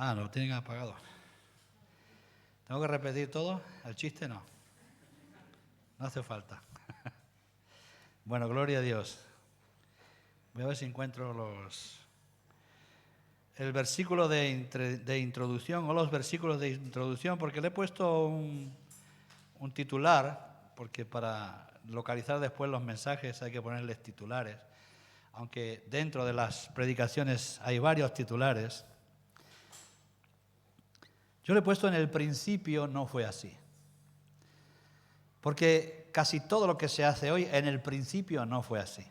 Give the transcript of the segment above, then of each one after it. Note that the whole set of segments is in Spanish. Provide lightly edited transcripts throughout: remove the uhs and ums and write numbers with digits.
Ah, lo tienen apagado. ¿Tengo que repetir todo? ¿El chiste no? No hace falta. Bueno, gloria a Dios. Voy a ver si encuentro el versículo de introducción o los versículos de introducción, porque le he puesto un titular, porque para localizar después los mensajes hay que ponerles titulares, aunque dentro de las predicaciones hay varios titulares. Yo le he puesto en el principio no fue así, porque casi todo lo que se hace hoy en el principio no fue así.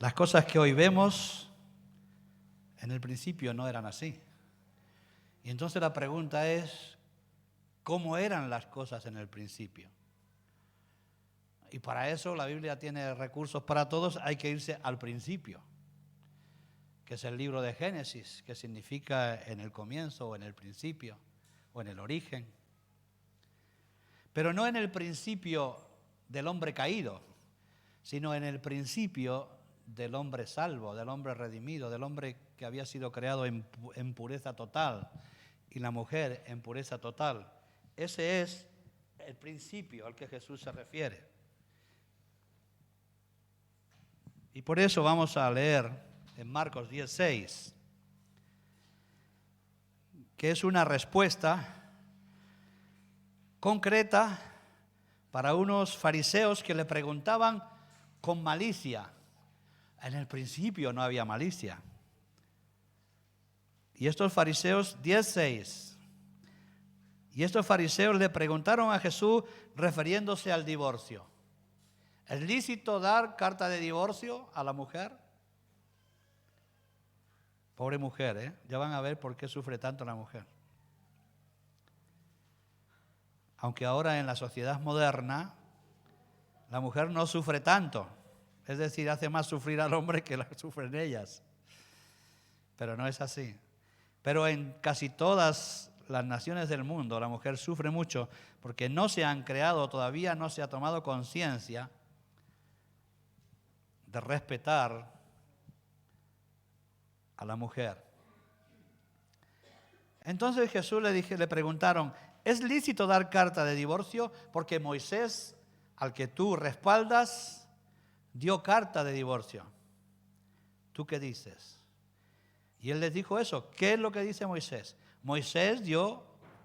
Las cosas que hoy vemos en el principio no eran así. Y entonces la pregunta es, ¿cómo eran las cosas en el principio? Y para eso la Biblia tiene recursos para todos, hay que irse al principio, que es el libro de Génesis, que significa en el comienzo o en el principio o en el origen. Pero no en el principio del hombre caído, sino en el principio del hombre salvo, del hombre redimido, del hombre que había sido creado en pureza total y la mujer en pureza total. Ese es el principio al que Jesús se refiere. Y por eso vamos a leer en Marcos 10:6, que es una respuesta concreta para unos fariseos que le preguntaban con malicia. En el principio no había malicia. Y estos fariseos, 10:6, y estos fariseos le preguntaron a Jesús refiriéndose al divorcio. ¿Es lícito dar carta de divorcio a la mujer? Pobre mujer, ya van a ver por qué sufre tanto la mujer. Aunque ahora en la sociedad moderna la mujer no sufre tanto, es decir, hace más sufrir al hombre que la sufren ellas. Pero no es así. Pero en casi todas las naciones del mundo la mujer sufre mucho porque no se han creado, todavía no se ha tomado conciencia de respetar a la mujer. Entonces Jesús le preguntaron, ¿es lícito dar carta de divorcio? Porque Moisés, al que tú respaldas, dio carta de divorcio. ¿Tú qué dices? Y él les dijo eso. ¿Qué es lo que dice Moisés? Moisés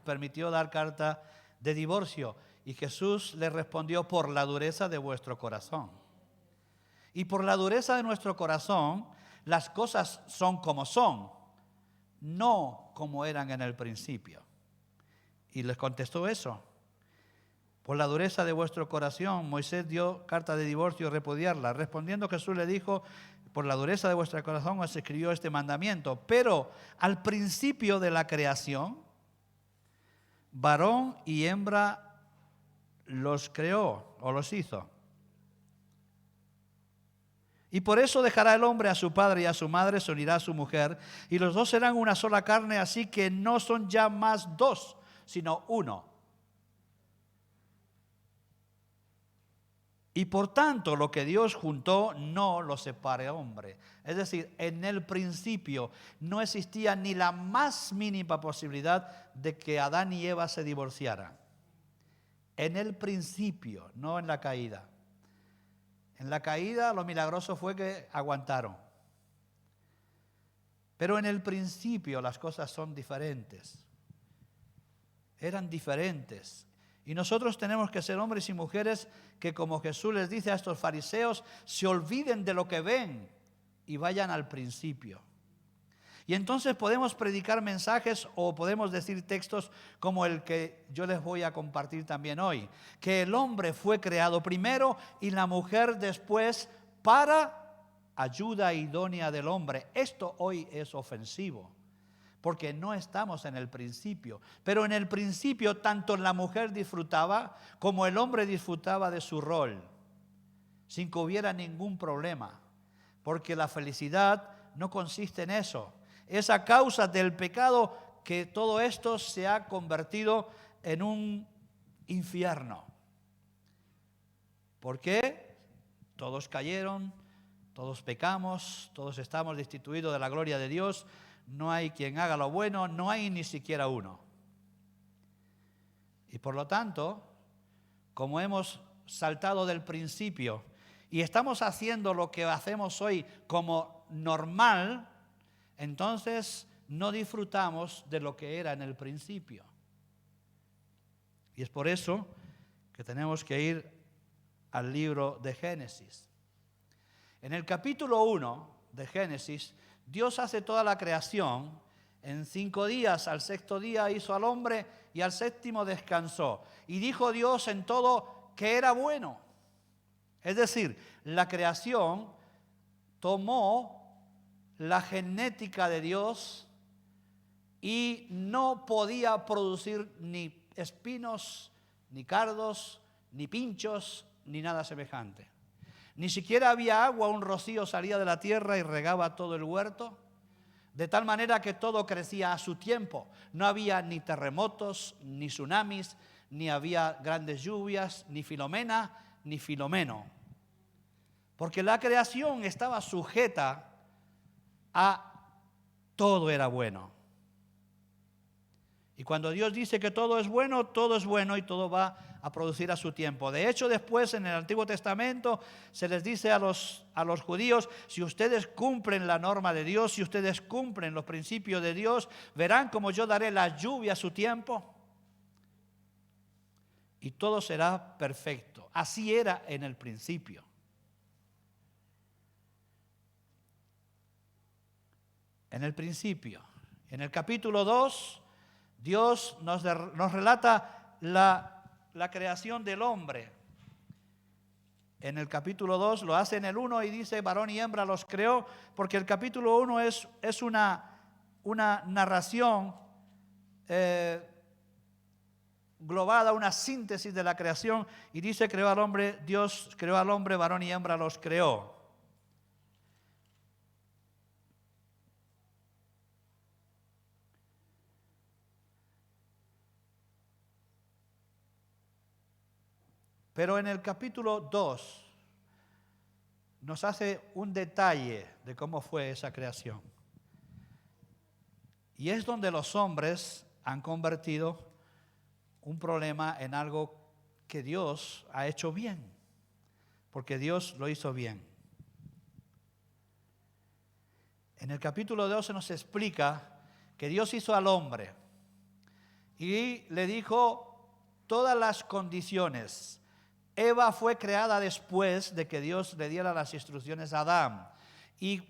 permitió dar carta de divorcio. Y Jesús le respondió, por la dureza de vuestro corazón. Y por la dureza de nuestro corazón, las cosas son como son, no como eran en el principio. Y les contestó eso. Por la dureza de vuestro corazón, Moisés dio carta de divorcio y repudiarla. Respondiendo Jesús le dijo, por la dureza de vuestro corazón os escribió este mandamiento. Pero al principio de la creación, varón y hembra los creó o los hizo. Y por eso dejará el hombre a su padre y a su madre, se unirá a su mujer, y los dos serán una sola carne, así que no son ya más dos, sino uno. Y por tanto, lo que Dios juntó, no lo separe hombre. Es decir, en el principio no existía ni la más mínima posibilidad de que Adán y Eva se divorciaran. En el principio, no en la caída. En la caída lo milagroso fue que aguantaron. Pero en el principio las cosas son diferentes. Eran diferentes. Y nosotros tenemos que ser hombres y mujeres que, como Jesús les dice a estos fariseos, se olviden de lo que ven y vayan al principio. Y entonces podemos predicar mensajes o podemos decir textos como el que yo les voy a compartir también hoy. Que el hombre fue creado primero y la mujer después para ayuda idónea del hombre. Esto hoy es ofensivo, porque no estamos en el principio. Pero en el principio tanto la mujer disfrutaba como el hombre disfrutaba de su rol, sin que hubiera ningún problema. Porque la felicidad no consiste en eso. Es a causa del pecado que todo esto se ha convertido en un infierno. ¿Por qué? Todos cayeron, todos pecamos, todos estamos destituidos de la gloria de Dios. no hay quien haga lo bueno, no hay ni siquiera uno. Y por lo tanto, como hemos saltado del principio y estamos haciendo lo que hacemos hoy como normal, entonces no disfrutamos de lo que era en el principio. Y es por eso que tenemos que ir al libro de Génesis. En el capítulo 1 de Génesis, Dios hace toda la creación en 5 días. Al 6º día hizo al hombre y al 7º descansó. Y dijo Dios en todo que era bueno. Es decir, la creación tomó la genética de Dios y no podía producir ni espinos, ni cardos, ni pinchos, ni nada semejante. Ni siquiera había agua, un rocío salía de la tierra y regaba todo el huerto, de tal manera que todo crecía a su tiempo. No había ni terremotos, ni tsunamis, ni había grandes lluvias, ni Filomena, ni Filomeno. Porque la creación estaba sujeta a todo era bueno. Y cuando Dios dice que todo es bueno y todo va a producir a su tiempo. De hecho, después en el Antiguo Testamento se les dice a los judíos, si ustedes cumplen la norma de Dios, si ustedes cumplen los principios de Dios, verán como yo daré la lluvia a su tiempo y todo será perfecto. Así era en el principio. En el principio, en el capítulo 2, Dios nos relata la creación del hombre. En el capítulo 2 lo hace en el 1 y dice varón y hembra los creó, porque el capítulo 1 es una narración globada, una síntesis de la creación, y dice creó al hombre, Dios creó al hombre, varón y hembra los creó. Pero en el capítulo 2 nos hace un detalle de cómo fue esa creación. Y es donde los hombres han convertido un problema en algo que Dios ha hecho bien, porque Dios lo hizo bien. En el capítulo 2 se nos explica que Dios hizo al hombre y le dijo todas las condiciones. Eva fue creada después de que Dios le diera las instrucciones a Adán. Y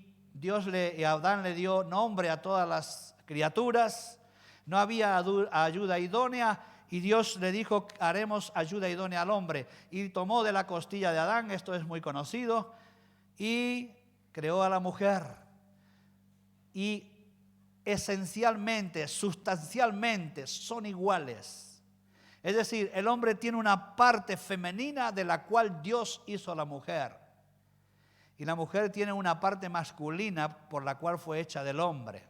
Adán le dio nombre a todas las criaturas. No había ayuda idónea y Dios le dijo, haremos ayuda idónea al hombre. Y tomó de la costilla de Adán, esto es muy conocido, y creó a la mujer. Y esencialmente, sustancialmente, son iguales. Es decir, el hombre tiene una parte femenina de la cual Dios hizo a la mujer. Y la mujer tiene una parte masculina por la cual fue hecha del hombre.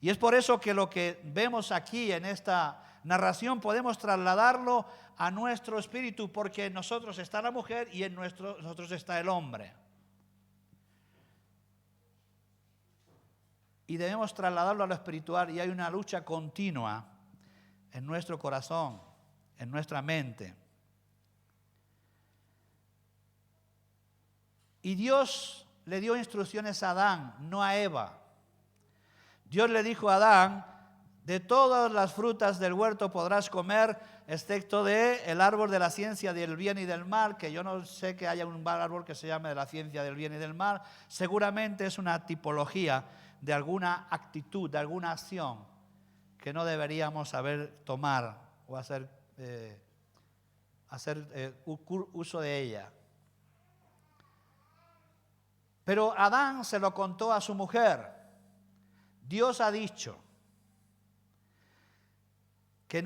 Y es por eso que lo que vemos aquí en esta narración podemos trasladarlo a nuestro espíritu, porque en nosotros está la mujer y en nosotros está el hombre. Y debemos trasladarlo a lo espiritual, y hay una lucha continua en nuestro corazón, en nuestra mente. Y Dios le dio instrucciones a Adán, no a Eva. Dios le dijo a Adán, de todas las frutas del huerto podrás comer, excepto del árbol de la ciencia del bien y del mal, que yo no sé que haya un árbol que se llame de la ciencia del bien y del mal. Seguramente es una tipología de alguna actitud, de alguna acción que no deberíamos tomar o hacer uso de ella. Pero Adán se lo contó a su mujer. Dios ha dicho que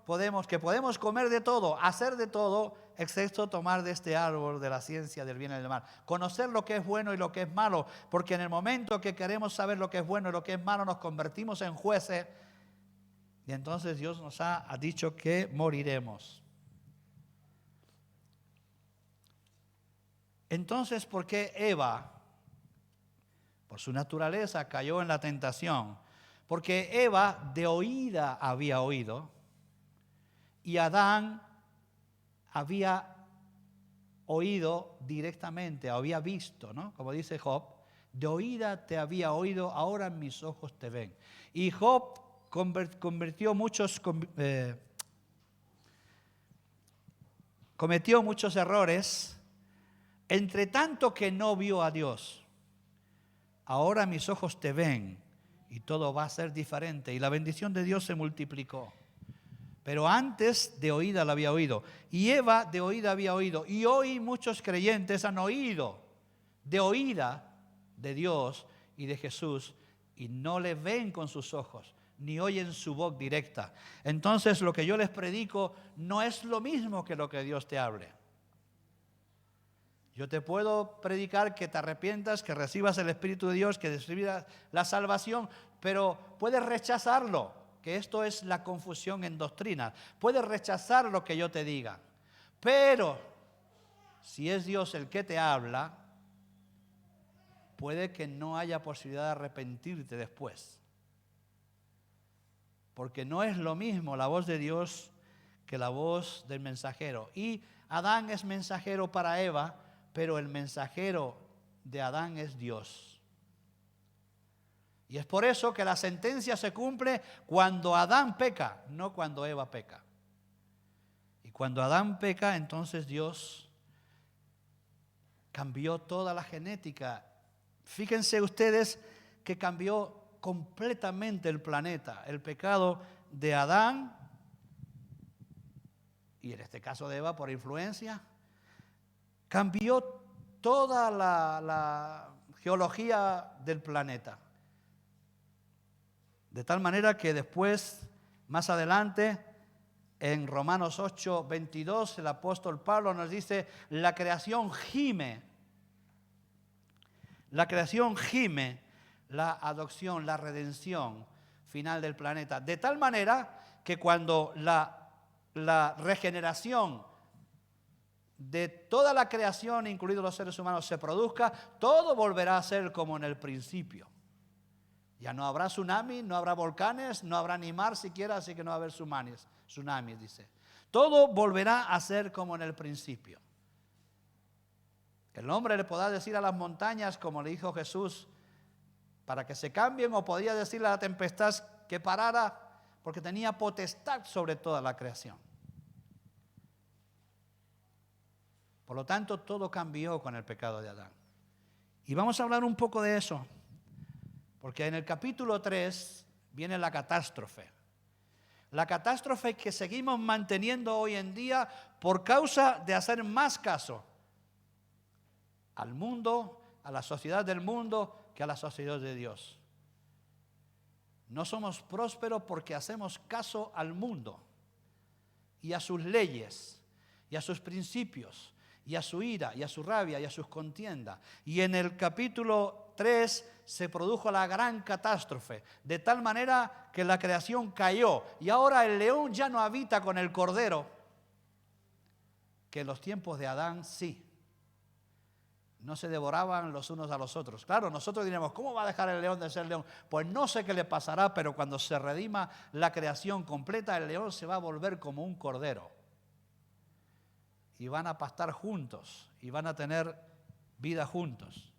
podemos comer de todo, hacer de todo, excepto tomar de este árbol de la ciencia del bien y del mal. Conocer lo que es bueno y lo que es malo, porque en el momento que queremos saber lo que es bueno y lo que es malo, nos convertimos en jueces. Y entonces Dios nos ha dicho que moriremos. Entonces, ¿por qué Eva? por su naturaleza, cayó en la tentación. Porque Eva de oída había oído y Adán había oído directamente, había visto, ¿no? Como dice Job, de oída te había oído, ahora mis ojos te ven. Y Job cometió muchos errores, entre tanto que no vio a Dios. Ahora mis ojos te ven y todo va a ser diferente. Y la bendición de Dios se multiplicó. Pero antes de oída la había oído. Y Eva de oída había oído. Y hoy muchos creyentes han oído de oída de Dios y de Jesús y no le ven con sus ojos, ni oyen su voz directa. Entonces lo que yo les predico no es lo mismo que lo que Dios te hable. Yo te puedo predicar que te arrepientas, que recibas el Espíritu de Dios, que recibas la salvación, pero puedes rechazarlo, que esto es la confusión en doctrina. Puedes rechazar lo que yo te diga, pero si es Dios el que te habla, puede que no haya posibilidad de arrepentirte después. Porque no es lo mismo la voz de Dios que la voz del mensajero. Y Adán es mensajero para Eva, pero el mensajero de Adán es Dios. Y es por eso que la sentencia se cumple cuando Adán peca, no cuando Eva peca. Y cuando Adán peca, entonces Dios cambió toda la genética. Fíjense ustedes que cambió completamente el planeta. El pecado de Adán, y en este caso de Eva por influencia, cambió toda la geología del planeta. De tal manera que después, más adelante, en Romanos 8:22, el apóstol Pablo nos dice, la creación gime. La creación gime la adopción, la redención final del planeta. De tal manera que cuando la regeneración de toda la creación, incluidos los seres humanos, se produzca, todo volverá a ser como en el principio. Ya no habrá tsunami, no habrá volcanes, no habrá ni mar siquiera, así que no va a haber tsunamis, dice. Todo volverá a ser como en el principio. Que el hombre le podrá decir a las montañas, como le dijo Jesús, para que se cambien, o podía decirle a la tempestad que parara, porque tenía potestad sobre toda la creación. Por lo tanto, todo cambió con el pecado de Adán. Y vamos a hablar un poco de eso, porque en el capítulo 3 viene la catástrofe. La catástrofe que seguimos manteniendo hoy en día por causa de hacer más caso al mundo, a la sociedad del mundo, que a la sociedad de Dios. No somos prósperos porque hacemos caso al mundo y a sus leyes y a sus principios y a su ira y a su rabia y a sus contiendas. Y en el capítulo 3 se produjo la gran catástrofe, de tal manera que la creación cayó y ahora el león ya no habita con el cordero, que en los tiempos de Adán sí. No se devoraban los unos a los otros. Claro, nosotros diremos, ¿cómo va a dejar el león de ser león? Pues no sé qué le pasará, pero cuando se redima la creación completa, el león se va a volver como un cordero. Y van a pastar juntos, y van a tener vida juntos.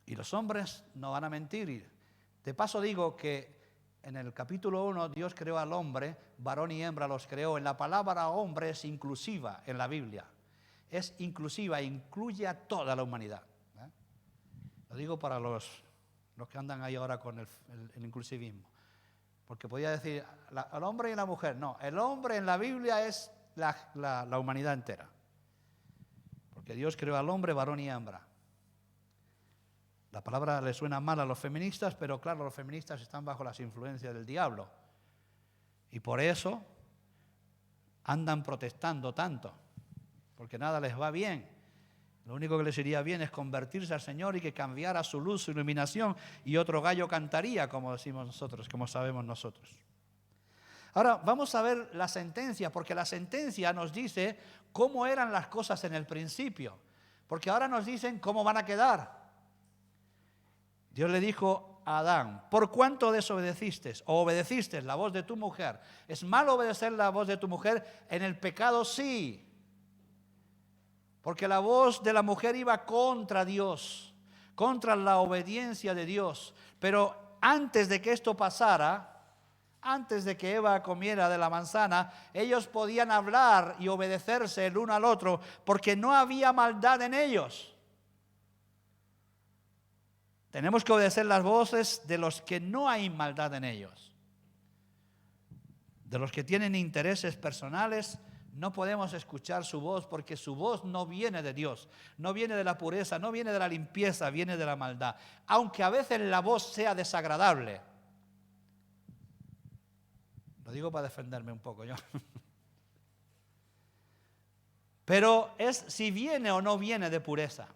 Y los hombres no van a mentir. De paso digo que en el capítulo 1 Dios creó al hombre, varón y hembra los creó. En la palabra hombre es inclusiva en la Biblia. Es inclusiva, incluye a toda la humanidad. Lo digo para los que andan ahí ahora con el inclusivismo. Porque podía decir al hombre y la mujer. No, el hombre en la Biblia es la humanidad entera. Porque Dios creó al hombre, varón y hembra. La palabra le suena mal a los feministas, pero claro, los feministas están bajo las influencias del diablo. Y por eso andan protestando tanto. Porque nada les va bien. Lo único que les iría bien es convertirse al Señor y que cambiara su luz, su iluminación, y otro gallo cantaría, como decimos nosotros, como sabemos nosotros. Ahora vamos a ver la sentencia, porque la sentencia nos dice cómo eran las cosas en el principio, porque ahora nos dicen cómo van a quedar. Dios le dijo a Adán: ¿por cuánto desobedeciste o obedeciste la voz de tu mujer? ¿Es malo obedecer la voz de tu mujer? En el pecado sí, porque la voz de la mujer iba contra Dios, contra la obediencia de Dios. Pero antes de que esto pasara, antes de que Eva comiera de la manzana, ellos podían hablar y obedecerse el uno al otro, porque no había maldad en ellos. Tenemos que obedecer las voces de los que no hay maldad en ellos. De los que tienen intereses personales, no podemos escuchar su voz, porque su voz no viene de Dios, no viene de la pureza, no viene de la limpieza, viene de la maldad. Aunque a veces la voz sea desagradable. Lo digo para defenderme un poco yo. Pero es si viene o no viene de pureza.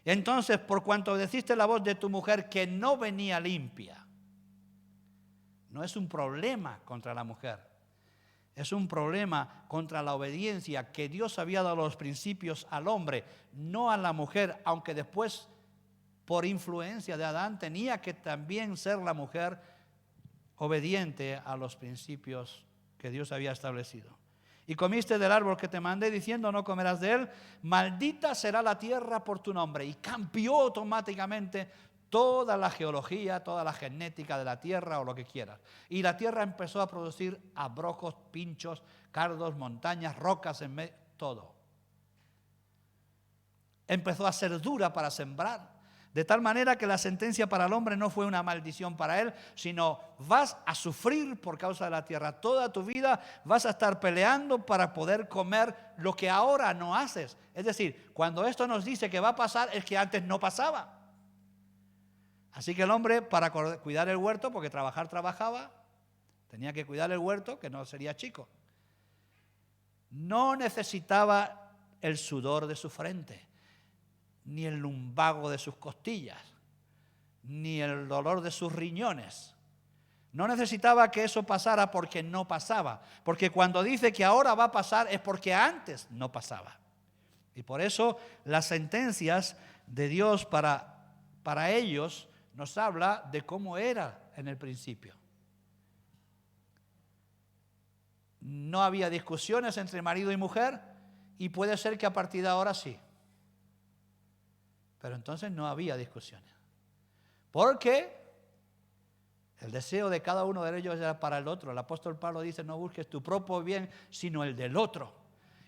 Entonces, por cuanto obedeciste la voz de tu mujer que no venía limpia, no es un problema contra la mujer, es un problema contra la obediencia que Dios había dado los principios al hombre, no a la mujer, aunque después, por influencia de Adán, tenía que también ser la mujer obediente a los principios que Dios había establecido. Y comiste del árbol que te mandé diciendo: no comerás de él, maldita será la tierra por tu nombre. Y cambió automáticamente toda la geología, toda la genética de la tierra o lo que quieras. Y la tierra empezó a producir abrojos, pinchos, cardos, montañas, rocas, todo. Empezó a ser dura para sembrar. De tal manera que la sentencia para el hombre no fue una maldición para él, sino vas a sufrir por causa de la tierra. Toda tu vida vas a estar peleando para poder comer lo que ahora no haces. Es decir, cuando esto nos dice que va a pasar, es que antes no pasaba. Así que el hombre, para cuidar el huerto, porque trabajaba, tenía que cuidar el huerto, que no sería chico. No necesitaba el sudor de su frente, ni el lumbago de sus costillas, ni el dolor de sus riñones. No necesitaba que eso pasara porque no pasaba. Porque cuando dice que ahora va a pasar es porque antes no pasaba. Y por eso las sentencias de Dios para ellos nos habla de cómo era en el principio. No había discusiones entre marido y mujer, y puede ser que a partir de ahora sí. Pero entonces no había discusiones. Porque el deseo de cada uno de ellos era para el otro. El apóstol Pablo dice: no busques tu propio bien, sino el del otro.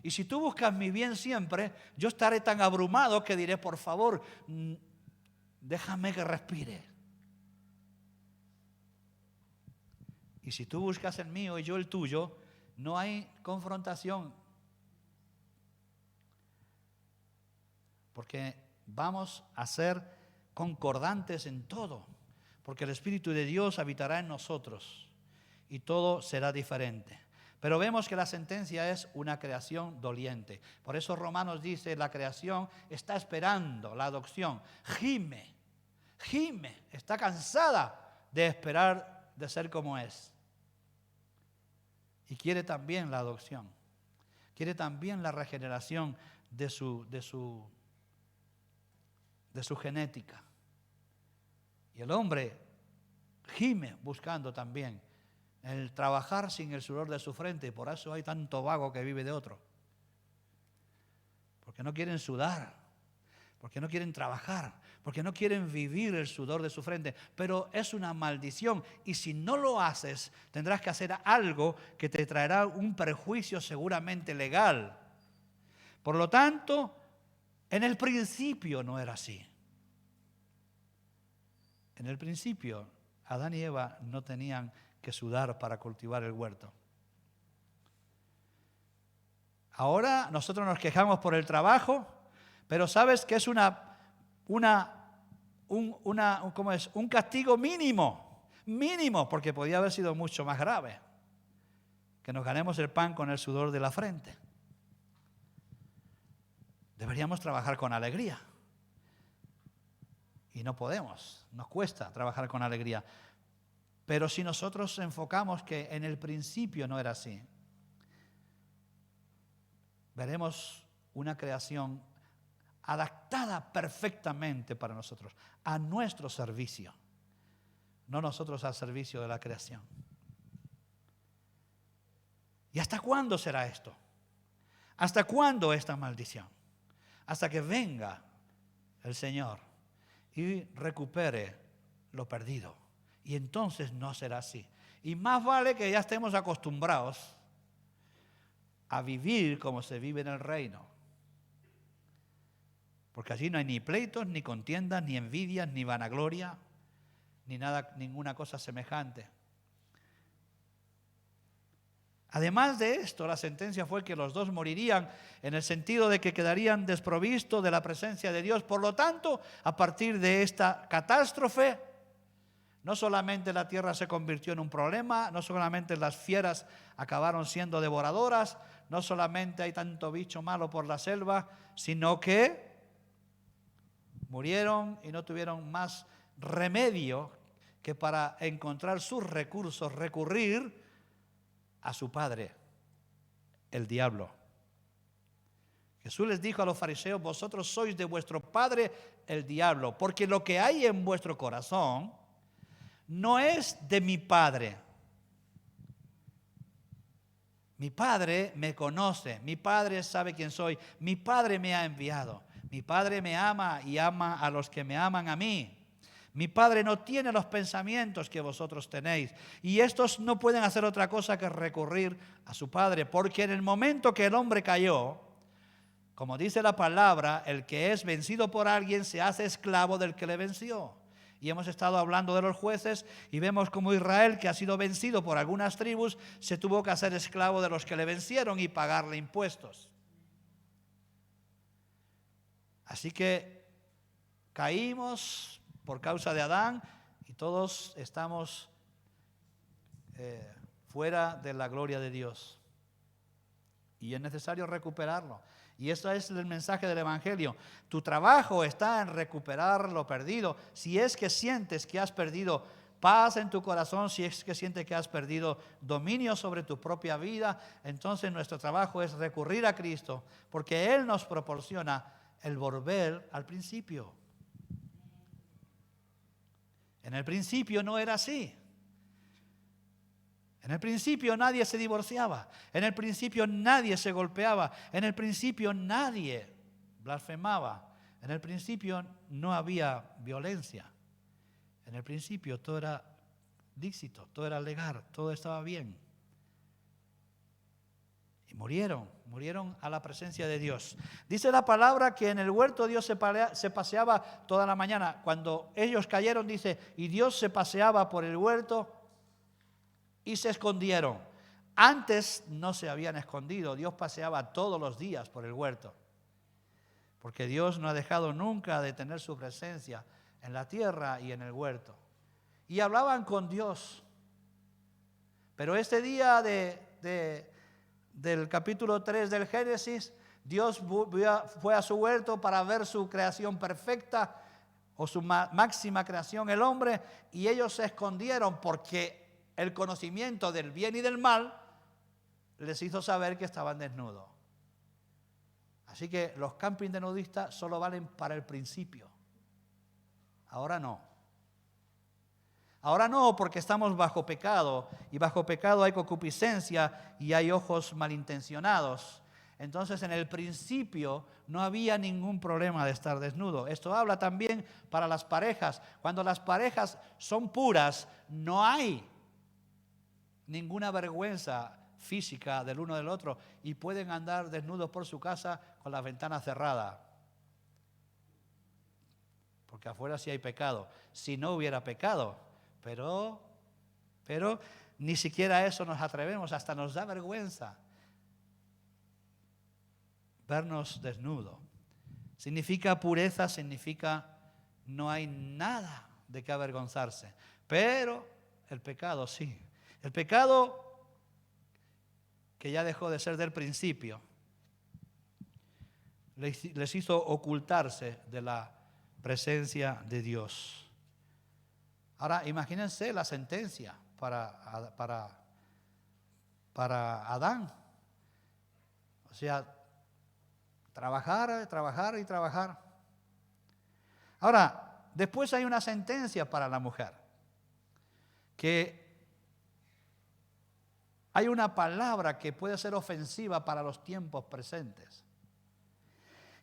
Y si tú buscas mi bien siempre, yo estaré tan abrumado que diré: por favor, déjame que respire. Y si tú buscas el mío y yo el tuyo, no hay confrontación. Porque vamos a ser concordantes en todo, porque el Espíritu de Dios habitará en nosotros y todo será diferente. Pero vemos que la sentencia es una creación doliente. Por eso Romanos dice: la creación está esperando la adopción. Gime, está cansada de esperar de ser como es. Y quiere también la adopción. Quiere también la regeneración de su genética. Y el hombre gime buscando también el trabajar sin el sudor de su frente, y por eso hay tanto vago que vive de otro. Porque no quieren sudar, porque no quieren trabajar, porque no quieren vivir el sudor de su frente. Pero es una maldición, y si no lo haces, tendrás que hacer algo que te traerá un perjuicio seguramente legal. Por lo tanto, en el principio no era así. En el principio, Adán y Eva no tenían que sudar para cultivar el huerto. Ahora nosotros nos quejamos por el trabajo, pero sabes que es un castigo mínimo, porque podía haber sido mucho más grave, que nos ganemos el pan con el sudor de la frente. Deberíamos trabajar con alegría. Y no podemos, nos cuesta trabajar con alegría. Pero si nosotros enfocamos que en el principio no era así, veremos una creación adaptada perfectamente para nosotros, a nuestro servicio, no nosotros al servicio de la creación. ¿Y hasta cuándo será esto? ¿Hasta cuándo esta maldición? Hasta que venga el Señor y recupere lo perdido. Y entonces no será así. Y más vale que ya estemos acostumbrados a vivir como se vive en el reino. Porque allí no hay ni pleitos, ni contiendas, ni envidias, ni vanagloria, ni nada, ninguna cosa semejante. Además de esto, la sentencia fue que los dos morirían en el sentido de que quedarían desprovistos de la presencia de Dios. Por lo tanto, a partir de esta catástrofe, no solamente la tierra se convirtió en un problema, no solamente las fieras acabaron siendo devoradoras, no solamente hay tanto bicho malo por la selva, sino que murieron y no tuvieron más remedio que para encontrar sus recursos recurrir a su padre, el diablo. Jesús les dijo a los fariseos: vosotros sois de vuestro padre el diablo, porque lo que hay en vuestro corazón no es de mi Padre. Mi Padre me conoce, mi Padre sabe quién soy, mi Padre me ha enviado, mi Padre me ama y ama a los que me aman a mí. Mi Padre no tiene los pensamientos que vosotros tenéis, y estos no pueden hacer otra cosa que recurrir a su Padre, porque en el momento que el hombre cayó, como dice la palabra, el que es vencido por alguien se hace esclavo del que le venció. Y hemos estado hablando de los jueces y vemos como Israel, que ha sido vencido por algunas tribus, se tuvo que hacer esclavo de los que le vencieron y pagarle impuestos. Así que caímos por causa de Adán y todos estamos fuera de la gloria de Dios. Y es necesario recuperarlo. Y eso es el mensaje del Evangelio. Tu trabajo está en recuperar lo perdido. Si es que sientes que has perdido paz en tu corazón, si es que sientes que has perdido dominio sobre tu propia vida, entonces nuestro trabajo es recurrir a Cristo, porque Él nos proporciona el volver al principio. En el principio no era así. En el principio nadie se divorciaba, en el principio nadie se golpeaba, en el principio nadie blasfemaba, en el principio no había violencia, en el principio todo era lícito, todo era legal, todo estaba bien. Y murieron a la presencia de Dios. Dice la palabra que en el huerto Dios se paseaba toda la mañana. Cuando ellos cayeron, dice, y Dios se paseaba por el huerto y se escondieron. Antes no se habían escondido, Dios paseaba todos los días por el huerto. Porque Dios no ha dejado nunca de tener su presencia en la tierra y en el huerto. Y hablaban con Dios. Pero este día del capítulo 3 del Génesis, Dios fue a su huerto para ver su creación perfecta o su máxima creación, el hombre, y ellos se escondieron porque el conocimiento del bien y del mal les hizo saber que estaban desnudos. Así que los campings de nudistas solo valen para el principio. Ahora no. Ahora no, porque estamos bajo pecado, y bajo pecado hay concupiscencia y hay ojos malintencionados. Entonces, en el principio no había ningún problema de estar desnudo. Esto habla también para las parejas. Cuando las parejas son puras, no hay ninguna vergüenza física del uno del otro y pueden andar desnudos por su casa con las ventanas cerradas. Porque afuera sí hay pecado. Si no hubiera pecado, pero ni siquiera eso nos atrevemos, hasta nos da vergüenza vernos desnudos. Significa pureza, significa no hay nada de qué avergonzarse. Pero el pecado sí. El pecado que ya dejó de ser del principio les hizo ocultarse de la presencia de Dios. Ahora imagínense la sentencia para Adán. O sea, trabajar, trabajar y trabajar. Ahora, después hay una sentencia para la mujer, que hay una palabra que puede ser ofensiva para los tiempos presentes.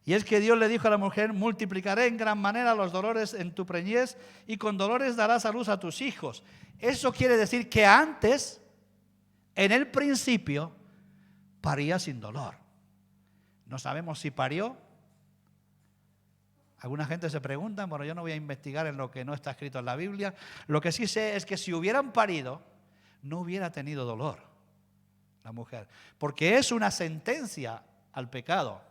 Y es que Dios le dijo a la mujer: multiplicaré en gran manera los dolores en tu preñez y con dolores darás a luz a tus hijos. Eso quiere decir que antes, en el principio, paría sin dolor. No sabemos si parió. Alguna gente se pregunta, bueno, yo no voy a investigar en lo que no está escrito en la Biblia. Lo que sí sé es que si hubieran parido, no hubiera tenido dolor la mujer, porque es una sentencia al pecado.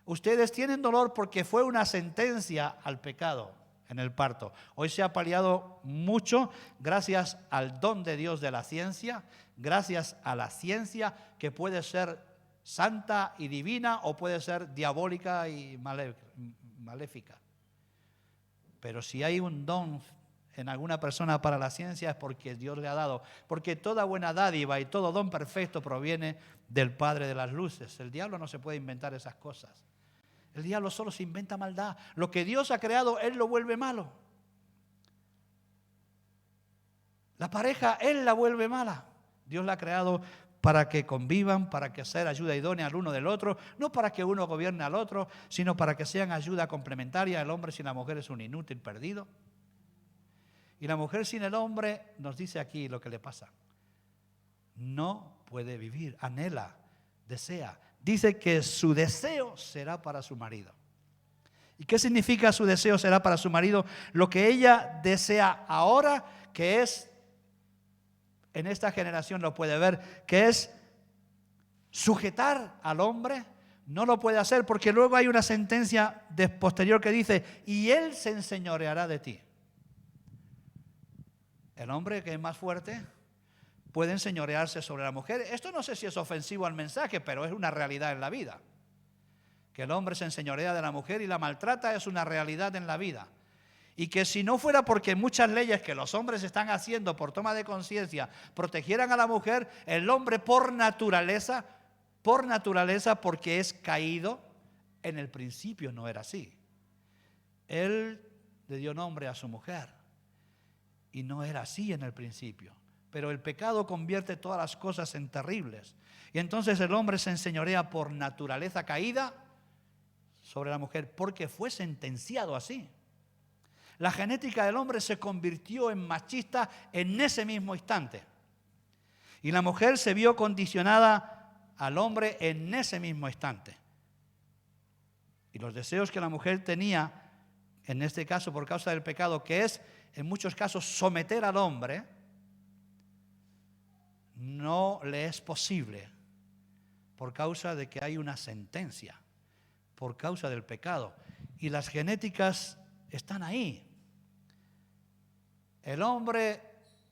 Ustedes tienen dolor porque fue una sentencia al pecado en el parto. Hoy se ha paliado mucho gracias al don de Dios de la ciencia, gracias a la ciencia que puede ser santa y divina o puede ser diabólica y maléfica. Pero si hay un don en alguna persona para la ciencia es porque Dios le ha dado, porque toda buena dádiva y todo don perfecto proviene del Padre de las luces. El diablo no se puede inventar esas cosas. El diablo solo se inventa maldad. Lo que Dios ha creado, Él lo vuelve malo. La pareja, Él la vuelve mala. Dios la ha creado para que convivan, para que sea ayuda idónea al uno del otro, no para que uno gobierne al otro, sino para que sean ayuda complementaria. El hombre sin la mujer es un inútil perdido. Y la mujer sin el hombre, nos dice aquí lo que le pasa. No puede vivir, anhela, desea. Dice que su deseo será para su marido. ¿Y qué significa su deseo será para su marido? Lo que ella desea ahora, que es, en esta generación lo puede ver, que es sujetar al hombre, no lo puede hacer porque luego hay una sentencia posterior que dice: y él se enseñoreará de ti. El hombre que es más fuerte puede enseñorearse sobre la mujer. Esto no sé si es ofensivo al mensaje, pero es una realidad en la vida. Que el hombre se enseñorea de la mujer y la maltrata es una realidad en la vida. Y que si no fuera porque muchas leyes que los hombres están haciendo por toma de conciencia protegieran a la mujer, el hombre por naturaleza, porque es caído, en el principio no era así. Él le dio nombre a su mujer y no era así en el principio. Pero el pecado convierte todas las cosas en terribles. Y entonces el hombre se enseñorea por naturaleza caída sobre la mujer porque fue sentenciado así. La genética del hombre se convirtió en machista en ese mismo instante. Y la mujer se vio condicionada al hombre en ese mismo instante. Y los deseos que la mujer tenía, en este caso por causa del pecado, que es en muchos casos someter al hombre, no le es posible por causa de que hay una sentencia, por causa del pecado. Y las genéticas están ahí. El hombre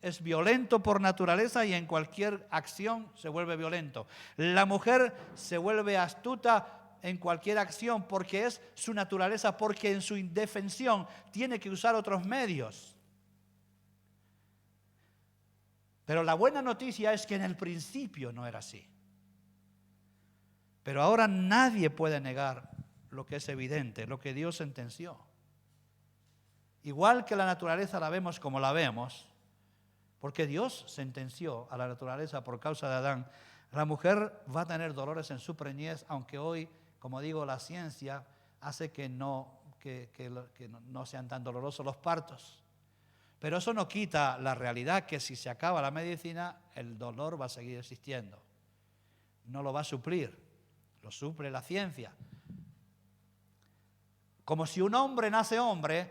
es violento por naturaleza y en cualquier acción se vuelve violento. La mujer se vuelve astuta en cualquier acción porque es su naturaleza, porque en su indefensión tiene que usar otros medios. Pero la buena noticia es que en el principio no era así. Pero ahora nadie puede negar lo que es evidente, lo que Dios sentenció. Igual que la naturaleza la vemos como la vemos, porque Dios sentenció a la naturaleza por causa de Adán. La mujer va a tener dolores en su preñez, aunque hoy, como digo, la ciencia hace que no sean tan dolorosos los partos. Pero eso no quita la realidad que si se acaba la medicina, el dolor va a seguir existiendo. No lo va a suplir, lo suple la ciencia. Como si un hombre nace hombre,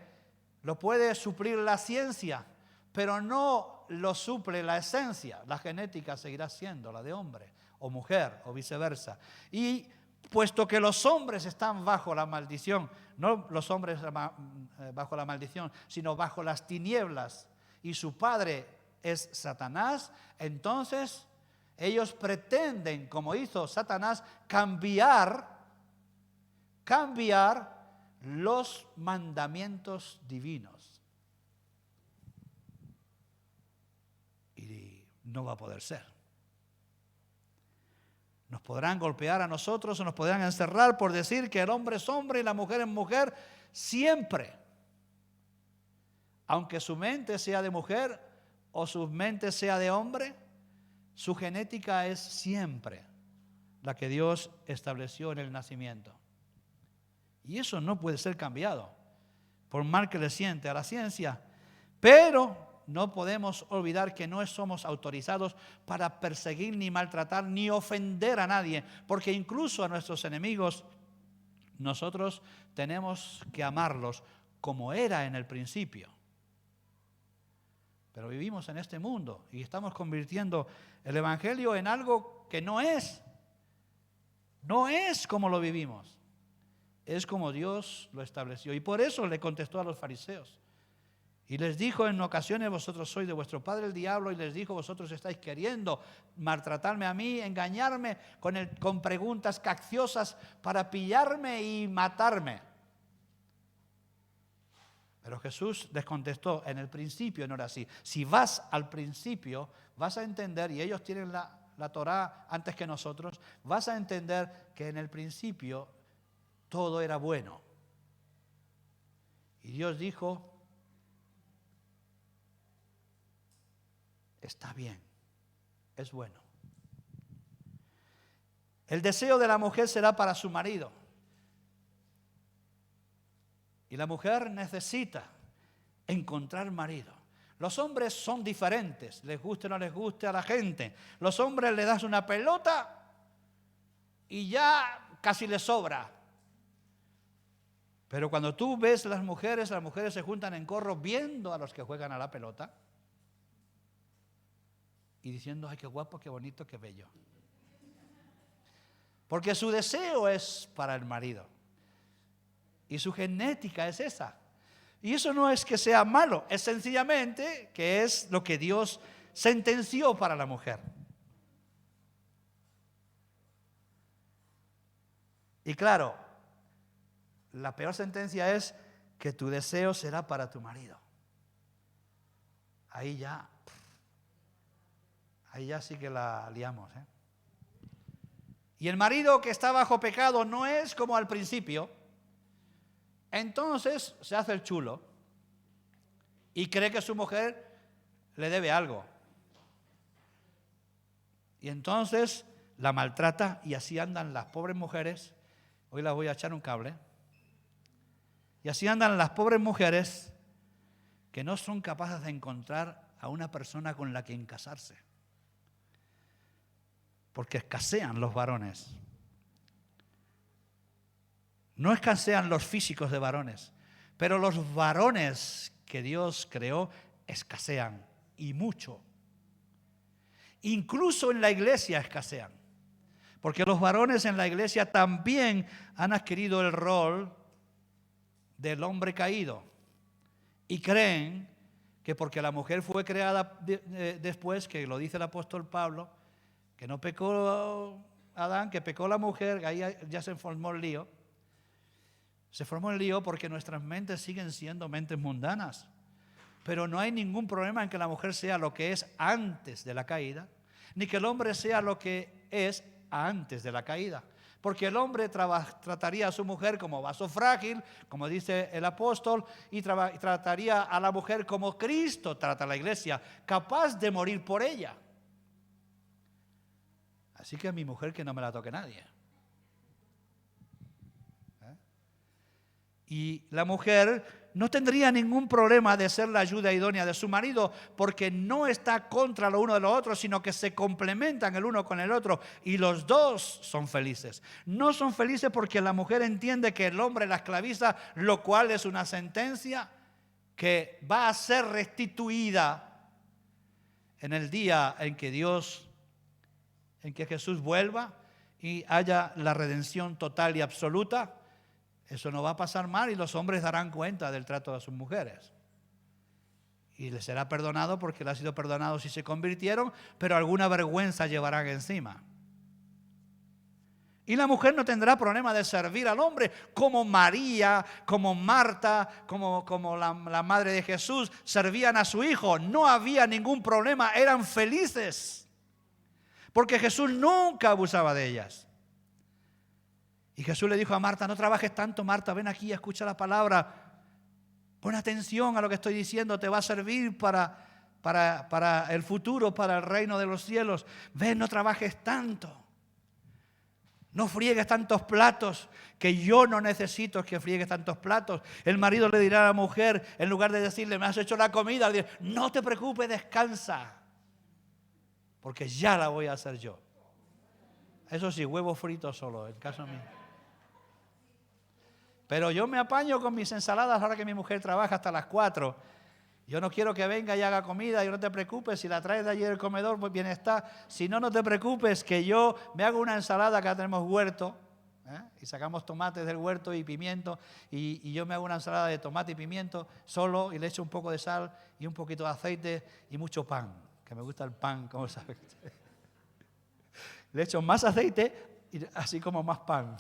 lo puede suplir la ciencia, pero no lo suple la esencia. La genética seguirá siendo la de hombre o mujer o viceversa. Y puesto que los hombres están bajo la maldición, no los hombres bajo la maldición, sino bajo las tinieblas, y su padre es Satanás, entonces ellos pretenden, como hizo Satanás, cambiar los mandamientos divinos. Y no va a poder ser. Nos podrán golpear a nosotros o nos podrán encerrar por decir que el hombre es hombre y la mujer es mujer siempre. Aunque su mente sea de mujer o su mente sea de hombre, su genética es siempre la que Dios estableció en el nacimiento. Y eso no puede ser cambiado, por mal que le siente a la ciencia. Pero no podemos olvidar que no somos autorizados para perseguir, ni maltratar, ni ofender a nadie, porque incluso a nuestros enemigos nosotros tenemos que amarlos como era en el principio. Pero vivimos en este mundo y estamos convirtiendo el evangelio en algo que no es. No es como lo vivimos. Es como Dios lo estableció. Y por eso le contestó a los fariseos. Y les dijo en ocasiones: vosotros sois de vuestro padre el diablo. Y les dijo: vosotros estáis queriendo maltratarme a mí, engañarme con preguntas capciosas para pillarme y matarme. Pero Jesús les contestó: en el principio no era así. Si vas al principio, vas a entender, y ellos tienen la Torá antes que nosotros, vas a entender que en el principio todo era bueno. Y Dios dijo: está bien, es bueno. El deseo de la mujer será para su marido. Y la mujer necesita encontrar marido. Los hombres son diferentes, les guste o no les guste a la gente. Los hombres le das una pelota y ya casi les sobra. Pero cuando tú ves las mujeres se juntan en corro viendo a los que juegan a la pelota y diciendo: ay, qué guapo, qué bonito, qué bello. Porque su deseo es para el marido. Y su genética es esa. Y eso no es que sea malo, es sencillamente que es lo que Dios sentenció para la mujer. Y claro, la peor sentencia es que tu deseo será para tu marido. Ahí ya sí que la liamos, ¿eh? Y el marido que está bajo pecado no es como al principio. Entonces se hace el chulo y cree que su mujer le debe algo. Y entonces la maltrata, y así andan las pobres mujeres. Hoy las voy a echar un cable. Y así andan las pobres mujeres que no son capaces de encontrar a una persona con la que casarse. Porque escasean los varones. No escasean los físicos de varones, pero los varones que Dios creó escasean, y mucho. Incluso en la iglesia escasean, porque los varones en la iglesia también han adquirido el rol del hombre caído y creen que porque la mujer fue creada después, que lo dice el apóstol Pablo, que no pecó Adán, que pecó la mujer, ahí ya se formó el lío. Se formó el lío porque nuestras mentes siguen siendo mentes mundanas. Pero no hay ningún problema en que la mujer sea lo que es antes de la caída, ni que el hombre sea lo que es antes de la caída. Porque el hombre trataría a su mujer como vaso frágil, como dice el apóstol, y trataría a la mujer como Cristo trata a la iglesia, capaz de morir por ella. Así que a mi mujer que no me la toque nadie. Y la mujer no tendría ningún problema de ser la ayuda idónea de su marido, porque no está contra lo uno de lo otro, sino que se complementan el uno con el otro y los dos son felices. No son felices porque la mujer entiende que el hombre la esclaviza, lo cual es una sentencia que va a ser restituida en el día en que Jesús vuelva y haya la redención total y absoluta. Eso no va a pasar mal y los hombres darán cuenta del trato de sus mujeres. Y les será perdonado porque les ha sido perdonado si se convirtieron, pero alguna vergüenza llevarán encima. Y la mujer no tendrá problema de servir al hombre como María, como Marta, como la madre de Jesús servían a su hijo. No había ningún problema, eran felices. porque Jesús nunca abusaba de ellas. Y Jesús le dijo a Marta, no trabajes tanto, Marta, ven aquí, escucha la palabra, pon atención a lo que estoy diciendo, te va a servir para el futuro, para el reino de los cielos. Ven, no trabajes tanto, no friegues tantos platos, que yo no necesito que friegues tantos platos. El marido le dirá a la mujer, en lugar de decirle, me has hecho la comida, le dirá, no te preocupes, descansa, porque ya la voy a hacer yo. Eso sí, huevo frito solo, en caso mío. Pero yo me apaño con mis ensaladas ahora que mi mujer trabaja hasta las 4. Yo no quiero que venga y haga comida, y no te preocupes, si la traes de allí del comedor, pues bien está. Si no, no te preocupes, que yo me hago una ensalada, que tenemos huerto, y sacamos tomates del huerto y pimiento, y yo me hago una ensalada de tomate y pimiento solo, y le echo un poco de sal y un poquito de aceite y mucho pan, que me gusta el pan, como sabes. Le echo más aceite, y así como más pan.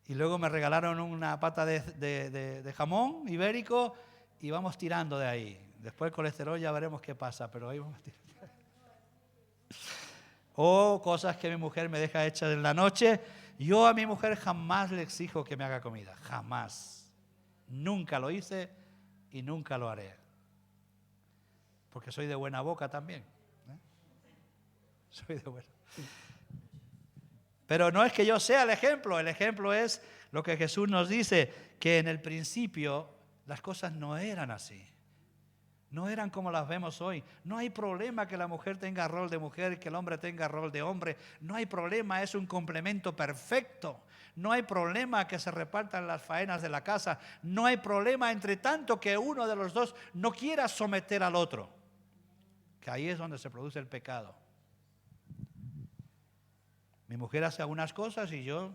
Y luego me regalaron una pata de jamón ibérico y vamos tirando de ahí. Después el colesterol ya veremos qué pasa, pero ahí vamos tirando. O cosas que mi mujer me deja hechas en la noche. Yo a mi mujer jamás le exijo que me haga comida, jamás. Nunca lo hice y nunca lo haré. Porque soy de buena boca también. Soy de buena. Pero no es que yo sea el ejemplo es lo que Jesús nos dice, que en el principio las cosas no eran así, no eran como las vemos hoy. No hay problema que la mujer tenga rol de mujer, que el hombre tenga rol de hombre, no hay problema, es un complemento perfecto. No hay problema que se repartan las faenas de la casa, no hay problema entre tanto que uno de los dos no quiera someter al otro, que ahí es donde se produce el pecado. Mi mujer hace algunas cosas y yo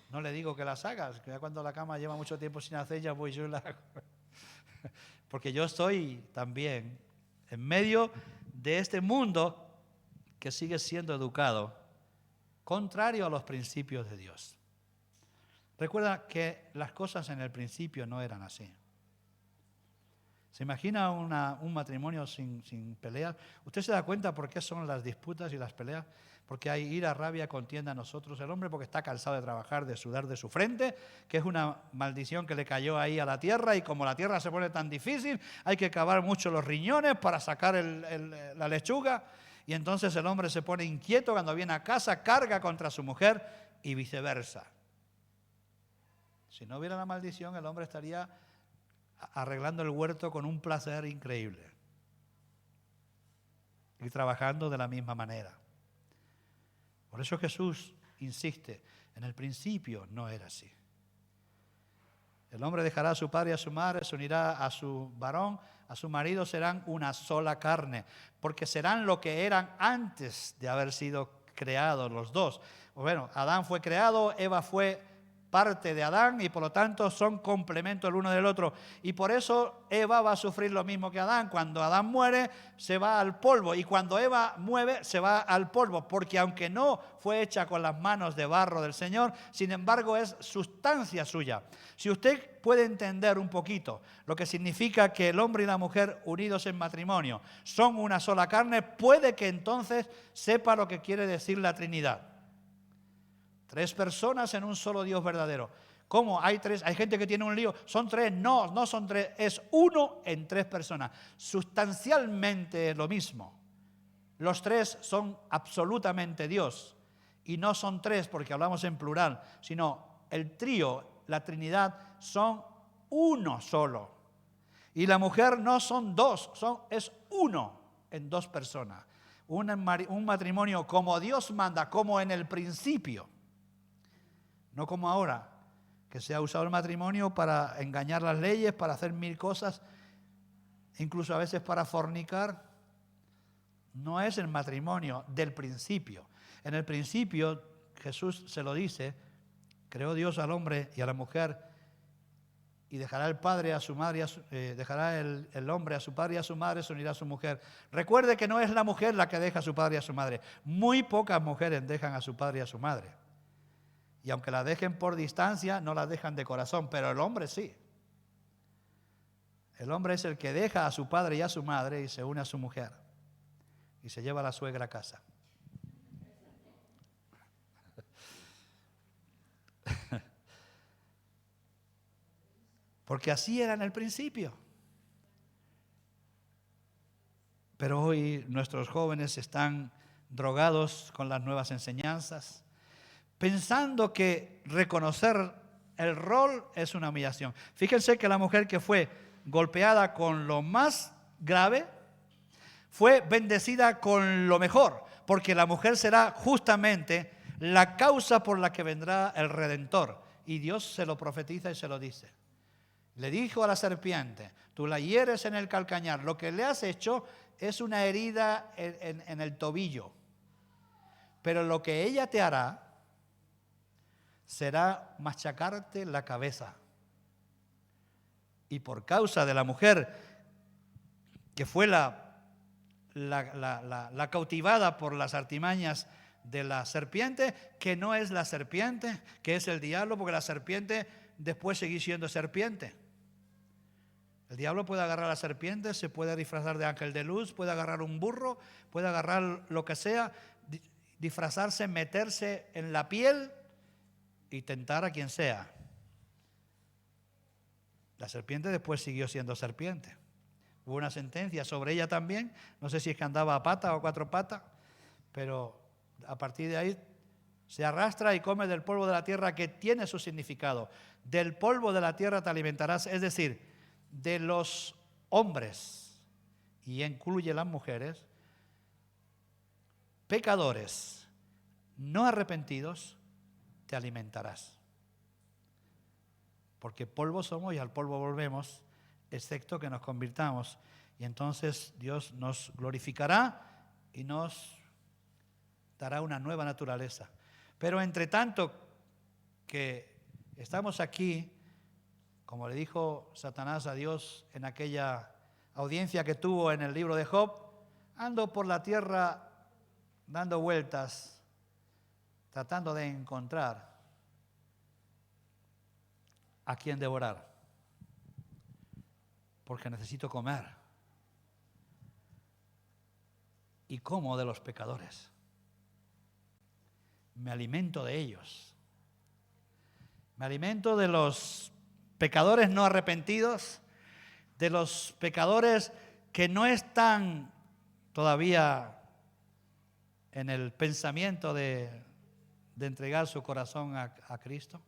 no le digo que las hagas, que ya cuando la cama lleva mucho tiempo sin hacer, ya voy yo y la hago. Porque yo estoy también en medio de este mundo que sigue siendo educado contrario a los principios de Dios. Recuerda que las cosas en el principio no eran así. ¿Se imagina un matrimonio sin peleas? ¿Usted se da cuenta por qué son las disputas y las peleas? Porque hay ira, rabia, contienda a nosotros. El hombre porque está cansado de trabajar, de sudar de su frente, que es una maldición que le cayó ahí a la tierra, y como la tierra se pone tan difícil, hay que cavar mucho los riñones para sacar la lechuga, y entonces el hombre se pone inquieto cuando viene a casa, carga contra su mujer y viceversa. Si no hubiera la maldición, el hombre estaría arreglando el huerto con un placer increíble y trabajando de la misma manera. Por eso Jesús insiste, en el principio no era así. El hombre dejará a su padre y a su madre, se unirá a su varón, a su marido, serán una sola carne, porque serán lo que eran antes de haber sido creados los dos. Bueno, Adán fue creado, Eva fue parte de Adán y por lo tanto son complemento el uno del otro. Y por eso Eva va a sufrir lo mismo que Adán. Cuando Adán muere, se va al polvo, y cuando Eva muere, se va al polvo, porque aunque no fue hecha con las manos de barro del Señor, sin embargo es sustancia suya. Si usted puede entender un poquito lo que significa que el hombre y la mujer unidos en matrimonio son una sola carne, puede que entonces sepa lo que quiere decir la Trinidad. 3 personas en un solo Dios verdadero. ¿Cómo? Hay 3, hay gente que tiene un lío. ¿Son 3? No, no son 3, es 1 en 3 personas. Sustancialmente es lo mismo. Los 3 son absolutamente Dios. Y no son 3 porque hablamos en plural, sino el trío, la Trinidad, son uno solo. Y la mujer no son 2, es 1 en 2 personas. Un matrimonio como Dios manda, como en el principio. No como ahora, que se ha usado el matrimonio para engañar las leyes, para hacer 1000 cosas, incluso a veces para fornicar. No es el matrimonio del principio. En el principio, Jesús se lo dice, creó Dios al hombre y a la mujer, y dejará el padre a su madre, dejará el hombre a su padre y a su madre, se unirá a su mujer. Recuerde que no es la mujer la que deja a su padre y a su madre. Muy pocas mujeres dejan a su padre y a su madre. Y aunque la dejen por distancia, no la dejan de corazón, pero el hombre sí. El hombre es el que deja a su padre y a su madre y se une a su mujer. y se lleva a la suegra a casa. Porque así era en el principio. Pero hoy nuestros jóvenes están drogados con las nuevas enseñanzas, pensando que reconocer el rol es una humillación. Fíjense que la mujer que fue golpeada con lo más grave fue bendecida con lo mejor, porque la mujer será justamente la causa por la que vendrá el Redentor. Y Dios se lo profetiza y se lo dice. Le dijo a la serpiente, tú la hieres en el calcañar, lo que le has hecho es una herida en el tobillo, pero lo que ella te hará será machacarte la cabeza. Y por causa de la mujer que fue la cautivada por las artimañas de la serpiente, que no es la serpiente, que es el diablo, porque la serpiente después sigue siendo serpiente. El diablo puede agarrar a la serpiente, se puede disfrazar de ángel de luz, puede agarrar un burro, puede agarrar lo que sea, disfrazarse, meterse en la piel y tentar a quien sea. La serpiente después siguió siendo serpiente. Hubo una sentencia sobre ella también, no sé si es que andaba a pata o a cuatro patas, pero a partir de ahí se arrastra y come del polvo de la tierra, que tiene su significado. Del polvo de la tierra te alimentarás, es decir, de los hombres, y incluye las mujeres, pecadores, no arrepentidos, te alimentarás. Porque polvo somos y al polvo volvemos, excepto que nos convirtamos. Y entonces Dios nos glorificará y nos dará una nueva naturaleza. Pero entre tanto que estamos aquí, como le dijo Satanás a Dios en aquella audiencia que tuvo en el libro de Job, ando por la tierra dando vueltas, tratando de encontrar a quien devorar, porque necesito comer. ¿Y como de los pecadores? Me alimento de ellos. Me alimento de los pecadores no arrepentidos, de los pecadores que no están todavía en el pensamiento de entregar su corazón a Cristo.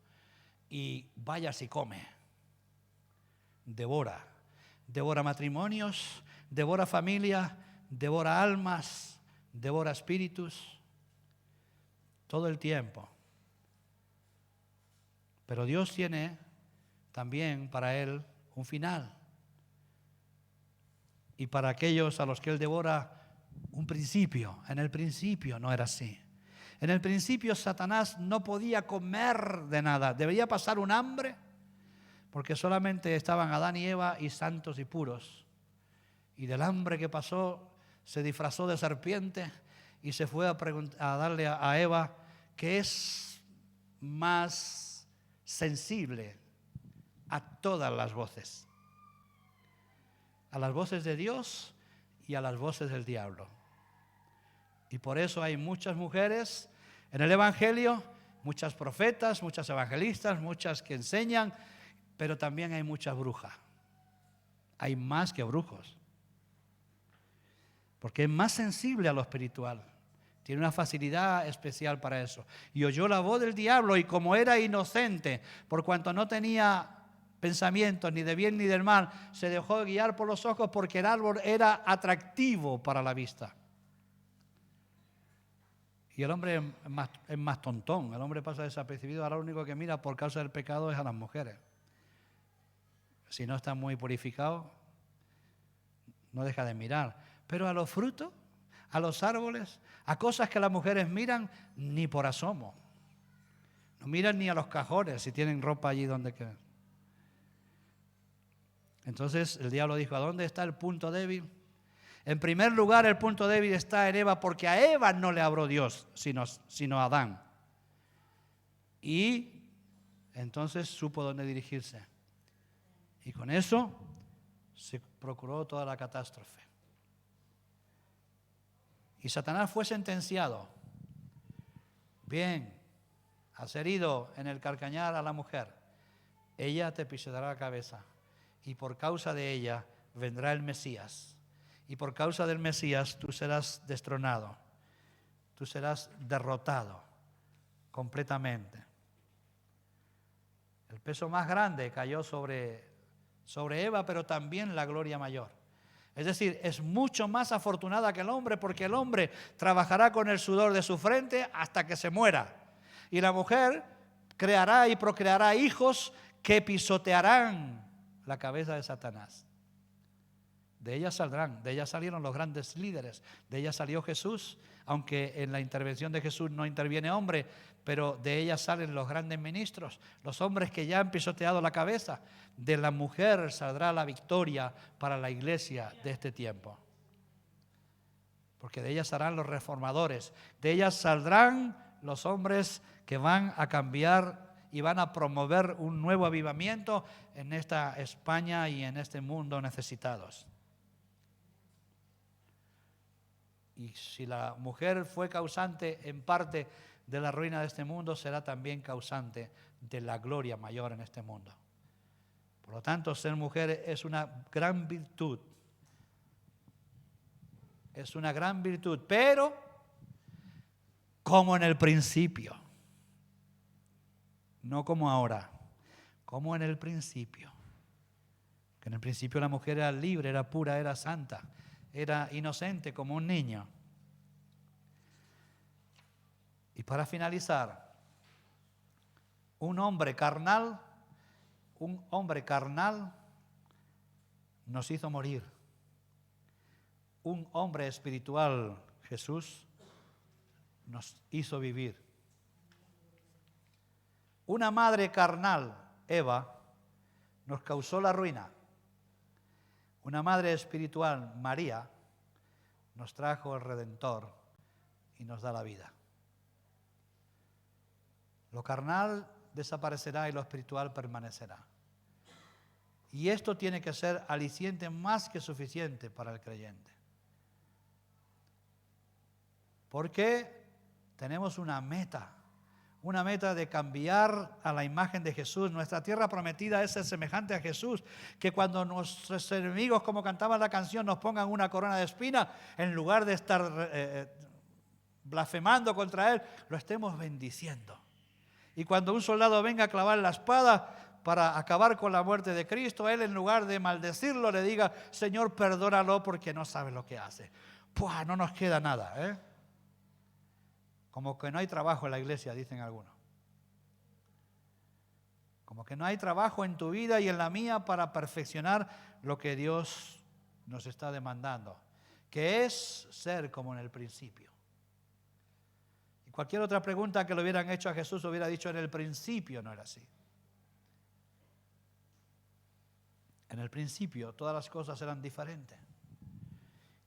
Y vaya si come, devora matrimonios, devora familia, devora almas, devora espíritus, todo el tiempo. Pero Dios tiene también para él un final. Y para aquellos a los que él devora, un principio. En el principio no era así. En el principio Satanás no podía comer de nada. Debería pasar un hambre, porque solamente estaban Adán y Eva y santos y puros. Y del hambre que pasó, se disfrazó de serpiente y se fue a darle a Eva, que es más sensible a todas las voces. A las voces de Dios y a las voces del diablo. Y por eso hay muchas mujeres en el Evangelio, muchas profetas, muchas evangelistas, muchas que enseñan, pero también hay muchas brujas. Hay más que brujos. Porque es más sensible a lo espiritual. Tiene una facilidad especial para eso. Y oyó la voz del diablo, y como era inocente, por cuanto no tenía pensamientos ni de bien ni del mal, se dejó guiar por los ojos, porque el árbol era atractivo para la vista. Y el hombre es más tontón, el hombre pasa desapercibido, ahora lo único que mira por causa del pecado es a las mujeres. Si no está muy purificado, no deja de mirar. Pero a los frutos, a los árboles, a cosas que las mujeres miran, ni por asomo. No miran ni a los cajones si tienen ropa allí donde quieran. Entonces el diablo dijo, ¿a dónde está el punto débil? En primer lugar, el punto débil está en Eva, porque a Eva no le habló Dios, sino a Adán. Y entonces supo dónde dirigirse. Y con eso se procuró toda la catástrofe. y Satanás fue sentenciado. Bien, has herido en el calcañar a la mujer, ella te pisoteará la cabeza y por causa de ella vendrá el Mesías. Y por causa del Mesías tú serás destronado, tú serás derrotado completamente. El peso más grande cayó sobre Eva, pero también la gloria mayor. Es decir, es mucho más afortunada que el hombre, porque el hombre trabajará con el sudor de su frente hasta que se muera. Y la mujer creará y procreará hijos que pisotearán la cabeza de Satanás. De ella saldrán, de ella salieron los grandes líderes, de ella salió Jesús, aunque en la intervención de Jesús no interviene hombre, pero de ella salen los grandes ministros, los hombres que ya han pisoteado la cabeza. De la mujer saldrá la victoria para la iglesia de este tiempo. Porque de ella saldrán los reformadores, de ella saldrán los hombres que van a cambiar y van a promover un nuevo avivamiento en esta España y en este mundo necesitados. Y si la mujer fue causante en parte de la ruina de este mundo, será también causante de la gloria mayor en este mundo. Por lo tanto, ser mujer es una gran virtud. Es una gran virtud, pero como en el principio. No como ahora, como en el principio. Que en el principio la mujer era libre, era pura, era santa, era inocente como un niño. Y para finalizar, un hombre carnal nos hizo morir. Un hombre espiritual, Jesús, nos hizo vivir. Una madre carnal, Eva, nos causó la ruina. Una madre espiritual, María, nos trajo el Redentor y nos da la vida. Lo carnal desaparecerá y lo espiritual permanecerá. Y esto tiene que ser aliciente más que suficiente para el creyente. Porque tenemos una meta de cambiar a la imagen de Jesús. Nuestra tierra prometida es ser semejante a Jesús, que cuando nuestros enemigos, como cantaba la canción, nos pongan una corona de espina, en lugar de estar blasfemando contra Él, lo estemos bendiciendo. Y cuando un soldado venga a clavar la espada para acabar con la muerte de Cristo, Él en lugar de maldecirlo le diga: Señor, perdónalo porque no sabe lo que hace. ¡Puah! No nos queda nada, ¿eh? Como que no hay trabajo en la iglesia, dicen algunos. Como que no hay trabajo en tu vida y en la mía para perfeccionar lo que Dios nos está demandando, que es ser como en el principio. Y cualquier otra pregunta que le hubieran hecho a Jesús hubiera dicho: en el principio no era así. En el principio todas las cosas eran diferentes.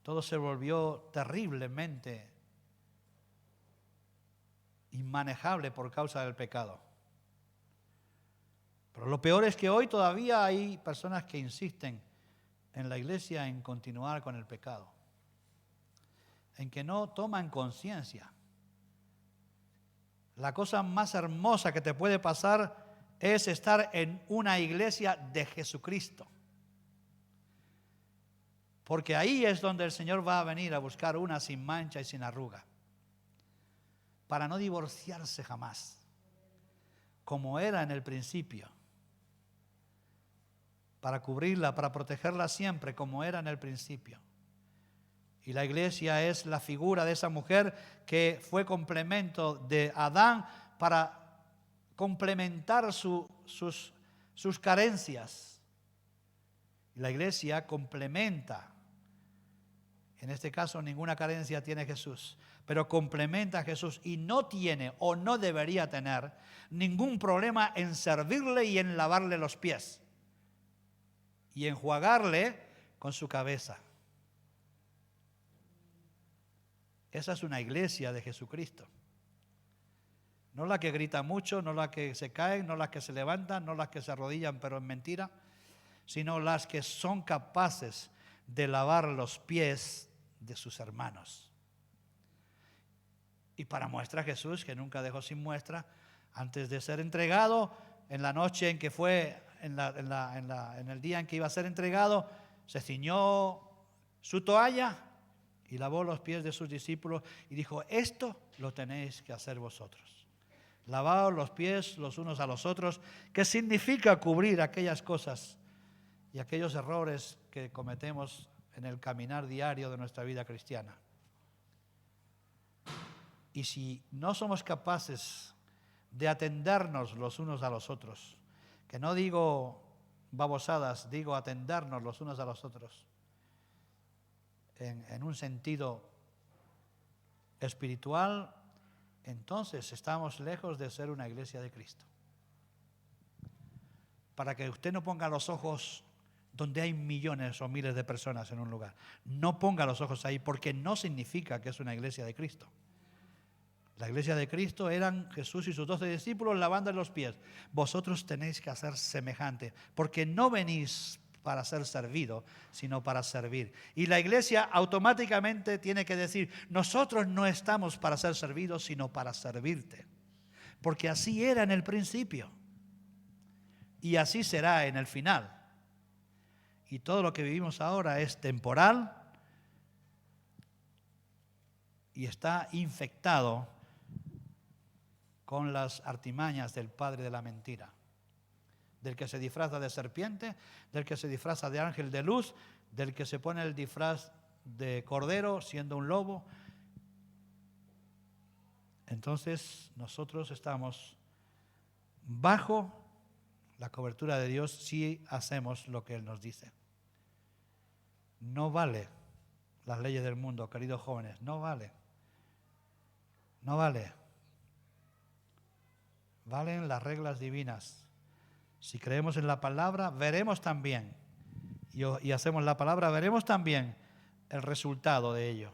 Todo se volvió terriblemente inmanejable por causa del pecado. Pero lo peor es que hoy todavía hay personas que insisten en la iglesia en continuar con el pecado, en que no toman conciencia. La cosa más hermosa que te puede pasar es estar en una iglesia de Jesucristo. Porque ahí es donde el Señor va a venir a buscar una sin mancha y sin arruga, para no divorciarse jamás, como era en el principio, para cubrirla, para protegerla siempre, como era en el principio. Y la iglesia es la figura de esa mujer que fue complemento de Adán para complementar sus carencias. Y la iglesia complementa. En este caso ninguna carencia tiene Jesús, pero complementa a Jesús y no tiene o no debería tener ningún problema en servirle y en lavarle los pies y enjuagarle con su cabeza. Esa es una iglesia de Jesucristo. No la que grita mucho, no la que se caen, no las que se levantan, no las que se arrodillan pero en mentira, sino las que son capaces de lavar los pies de sus hermanos. Y para muestra Jesús, que nunca dejó sin muestra, antes de ser entregado, en la noche en que fue, en el día en que iba a ser entregado, se ciñó su toalla y lavó los pies de sus discípulos y dijo: esto lo tenéis que hacer vosotros. Lavaos los pies los unos a los otros, que significa cubrir aquellas cosas y aquellos errores que cometemos en el caminar diario de nuestra vida cristiana. Y si no somos capaces de atendernos los unos a los otros, que no digo babosadas, digo atendernos los unos a los otros, en un sentido espiritual, entonces estamos lejos de ser una iglesia de Cristo. Para que usted no ponga los ojos donde hay millones o miles de personas en un lugar. No ponga los ojos ahí, porque no significa que es una iglesia de Cristo. La iglesia de Cristo eran Jesús y sus 12 discípulos lavando los pies. Vosotros tenéis que hacer semejante, porque no venís para ser servido, sino para servir. Y la iglesia automáticamente tiene que decir: nosotros no estamos para ser servidos, sino para servirte. Porque así era en el principio. Y así será en el final. Y todo lo que vivimos ahora es temporal y está infectado con las artimañas del padre de la mentira, del que se disfraza de serpiente, del que se disfraza de ángel de luz, del que se pone el disfraz de cordero siendo un lobo. Entonces nosotros estamos bajo la cobertura de Dios si hacemos lo que Él nos dice. No vale las leyes del mundo, queridos jóvenes, no vale. No vale. Valen las divinas. Si creemos en la palabra, veremos también, y hacemos la palabra, veremos también el resultado de ello.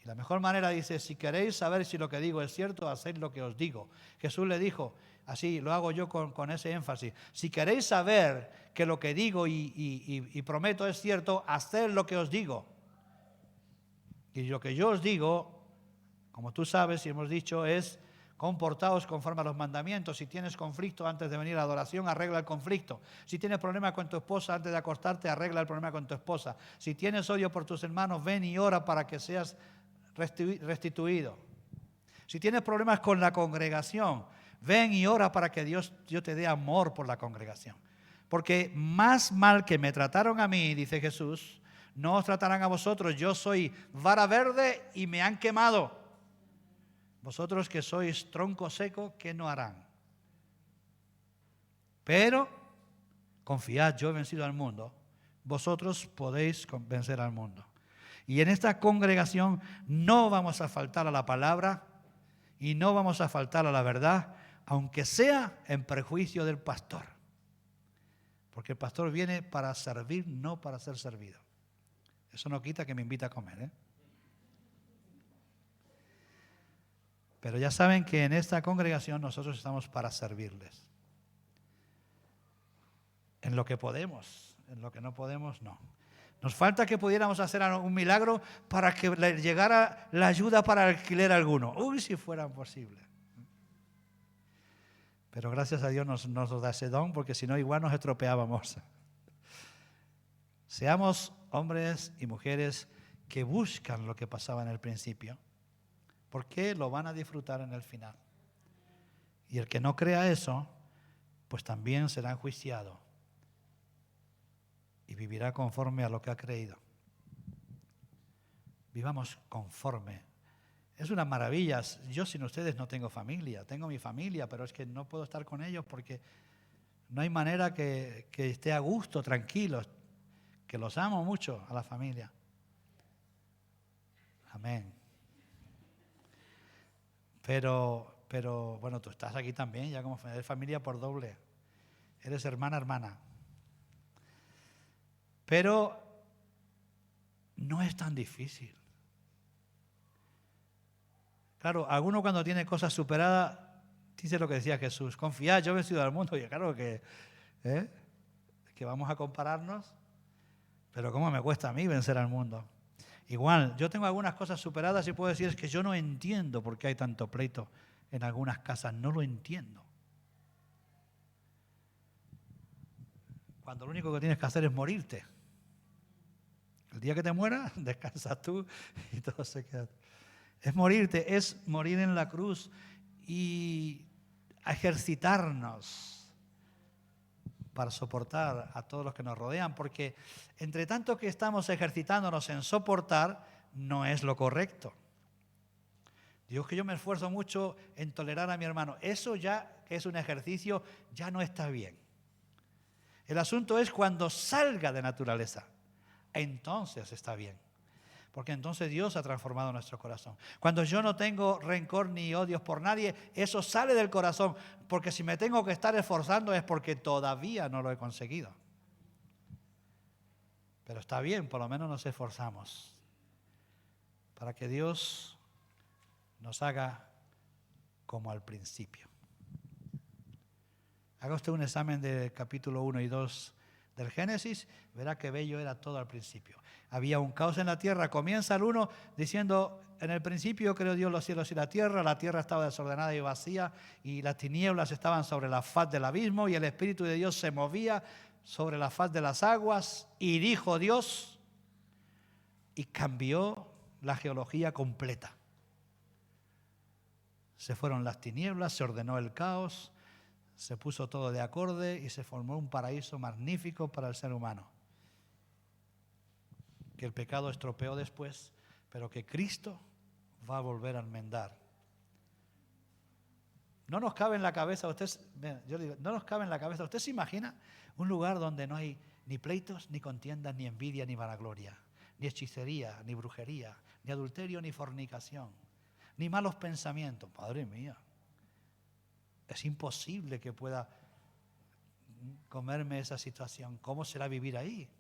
Y la mejor manera, dice: si queréis saber si lo que digo es cierto, haced lo que os digo. Jesús le dijo, así lo hago yo con ese énfasis: si queréis saber que lo que digo y prometo es cierto, haced lo que os digo. Y lo que yo os digo, como tú sabes y hemos dicho, es: comportaos conforme a los mandamientos. Si tienes conflicto antes de venir a la adoración, arregla el conflicto. Si tienes problemas con tu esposa antes de acostarte, arregla el problema con tu esposa. Si tienes odio por tus hermanos, ven y ora para que seas restituido. Si tienes problemas con la congregación, ven y ora para que Dios te dé amor por la congregación. Porque más mal que me trataron a mí, dice Jesús, no os tratarán a vosotros. Yo soy vara verde y me han quemado. Vosotros que sois tronco seco, ¿qué no harán? Pero confiad, yo he vencido al mundo. Vosotros podéis vencer al mundo. Y en esta congregación no vamos a faltar a la palabra y no vamos a faltar a la verdad, aunque sea en perjuicio del pastor. Porque el pastor viene para servir, no para ser servido. Eso no quita que me invite a comer, ¿eh? Pero ya saben que en esta congregación nosotros estamos para servirles. En lo que podemos, en lo que no podemos, no. Nos falta que pudiéramos hacer un milagro para que le llegara la ayuda para alquiler alguno. Uy, si fuera posible. Pero gracias a Dios nos da ese don, porque si no igual nos estropeábamos. Seamos hombres y mujeres que buscan lo que pasaba en el principio, porque lo van a disfrutar en el final. Y el que no crea eso, pues también será enjuiciado y vivirá conforme a lo que ha creído. Vivamos conforme. Es una maravilla. Yo sin ustedes no tengo familia. Tengo mi familia, pero es que no puedo estar con ellos porque no hay manera que esté a gusto, tranquilo, que los amo mucho a la familia. Amén. Pero bueno, tú estás aquí también, ya como eres familia por doble. Eres hermana. Pero no es tan difícil. Claro, alguno cuando tiene cosas superadas, dice lo que decía Jesús: confiad, yo he vencido al mundo. Y claro que vamos a compararnos, pero ¿cómo me cuesta a mí vencer al mundo? Igual, yo tengo algunas cosas superadas y puedo decir es que yo no entiendo por qué hay tanto pleito en algunas casas, no lo entiendo. Cuando lo único que tienes que hacer es morirte. El día que te mueras, descansas tú y todo se queda. Es morirte, es morir en la cruz y ejercitarnos para soportar a todos los que nos rodean, porque entre tanto que estamos ejercitándonos en soportar, no es lo correcto. Digo que yo me esfuerzo mucho en tolerar a mi hermano. Eso ya es un ejercicio, ya no está bien. El asunto es cuando salga de naturaleza. Entonces está bien. Porque entonces Dios ha transformado nuestro corazón. Cuando yo no tengo rencor ni odios por nadie, eso sale del corazón. Porque si me tengo que estar esforzando es porque todavía no lo he conseguido. Pero está bien, por lo menos nos esforzamos. Para que Dios nos haga como al principio. Haga usted un examen del capítulo 1 y 2 del Génesis, verá qué bello era todo al principio. Había un caos en la tierra. Comienza el 1 diciendo, en el principio creó Dios los cielos y la tierra estaba desordenada y vacía, y las tinieblas estaban sobre la faz del abismo, y el Espíritu de Dios se movía sobre la faz de las aguas, y dijo Dios, y cambió la geología completa. Se fueron las tinieblas, se ordenó el caos, se puso todo de acorde y se formó un paraíso magnífico para el ser humano. Que el pecado estropeó después, pero que Cristo va a volver a enmendar. No nos cabe en la cabeza, ¿usted se imagina un lugar donde no hay ni pleitos, ni contiendas, ni envidia, ni vanagloria, ni hechicería, ni brujería, ni adulterio, ni fornicación, ni malos pensamientos? Padre mía. Es imposible que pueda comerme esa situación. ¿Cómo será vivir ahí?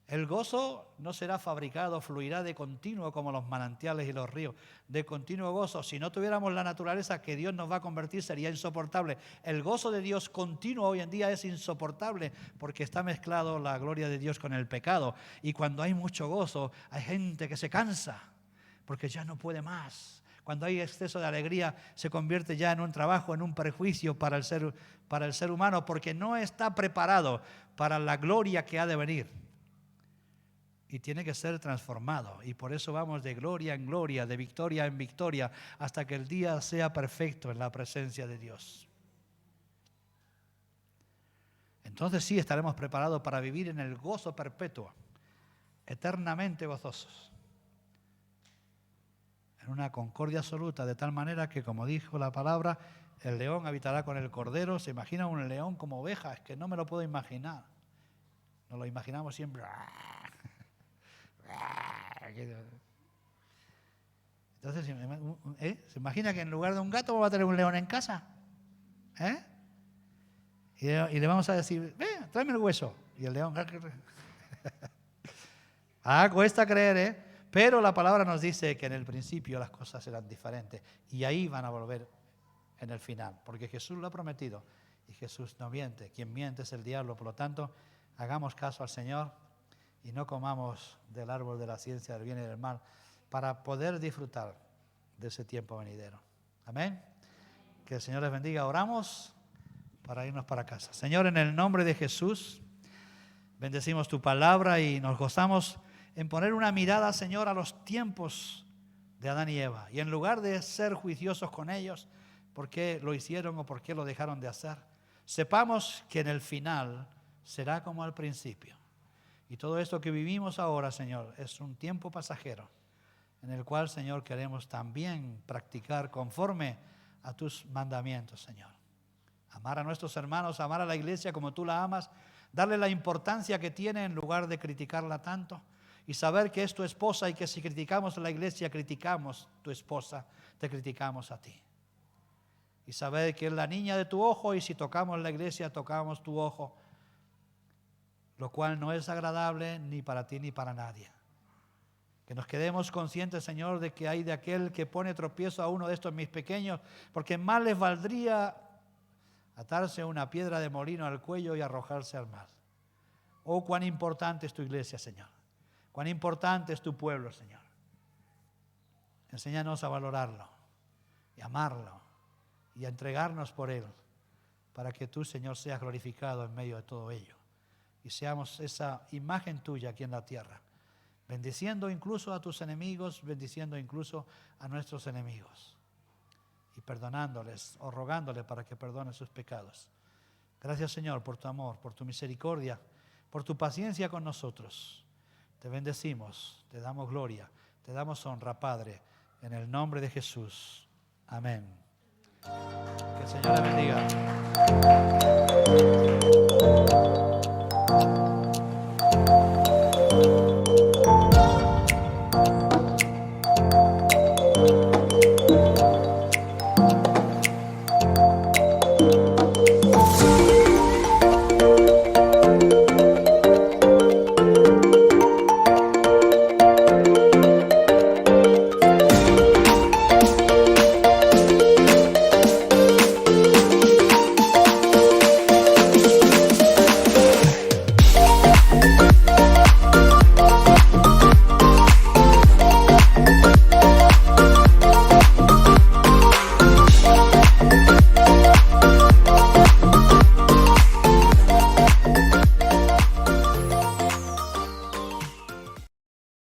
El gozo no será fabricado, fluirá de continuo como los manantiales y los ríos. De continuo gozo. Si no tuviéramos la naturaleza que Dios nos va a convertir, sería insoportable. El gozo de Dios continuo hoy en día es insoportable porque está mezclado la gloria de Dios con el pecado. Y cuando hay mucho gozo, hay gente que se cansa porque ya no puede más. Cuando hay exceso de alegría, se convierte ya en un trabajo, en un perjuicio para el ser humano, porque no está preparado para la gloria que ha de venir. Y tiene que ser transformado. Y por eso vamos de gloria en gloria, de victoria en victoria, hasta que el día sea perfecto en la presencia de Dios. Entonces sí estaremos preparados para vivir en el gozo perpetuo, eternamente gozosos. Una concordia absoluta, de tal manera que, como dijo la palabra, el león habitará con el cordero. ¿Se imagina un león como oveja? Es que no me lo puedo imaginar. Nos lo imaginamos siempre. Entonces, ¿se imagina que en lugar de un gato va a tener un león en casa? Y le vamos a decir, tráeme el hueso. Y el león... cuesta creer, Pero la palabra nos dice que en el principio las cosas eran diferentes y ahí van a volver en el final, porque Jesús lo ha prometido y Jesús no miente. Quien miente es el diablo. Por lo tanto, hagamos caso al Señor y no comamos del árbol de la ciencia del bien y del mal para poder disfrutar de ese tiempo venidero. Amén. Que el Señor les bendiga. Oramos para irnos para casa. Señor, en el nombre de Jesús, bendecimos tu palabra y nos gozamos en poner una mirada, Señor, a los tiempos de Adán y Eva. Y en lugar de ser juiciosos con ellos, por qué lo hicieron o por qué lo dejaron de hacer, sepamos que en el final será como al principio. Y todo esto que vivimos ahora, Señor, es un tiempo pasajero, en el cual, Señor, queremos también practicar conforme a tus mandamientos, Señor. Amar a nuestros hermanos, amar a la iglesia como tú la amas, darle la importancia que tiene en lugar de criticarla tanto. Y saber que es tu esposa y que si criticamos a la iglesia, criticamos a tu esposa, te criticamos a ti. Y saber que es la niña de tu ojo y si tocamos la iglesia, tocamos tu ojo, lo cual no es agradable ni para ti ni para nadie. Que nos quedemos conscientes, Señor, de que hay de aquel que pone tropiezo a uno de estos mis pequeños, porque más les valdría atarse una piedra de molino al cuello y arrojarse al mar. Oh, cuán importante es tu iglesia, Señor. cuán importante es tu pueblo, Señor. Enséñanos a valorarlo y amarlo y a entregarnos por Él, para que tú, Señor, seas glorificado en medio de todo ello y seamos esa imagen tuya aquí en la tierra, bendiciendo incluso a tus enemigos, bendiciendo incluso a nuestros enemigos y perdonándoles o rogándoles para que perdonen sus pecados. Gracias, Señor, por tu amor, por tu misericordia, por tu paciencia con nosotros. Te bendecimos, te damos gloria, te damos honra, Padre, en el nombre de Jesús. Amén. Que el Señor le bendiga.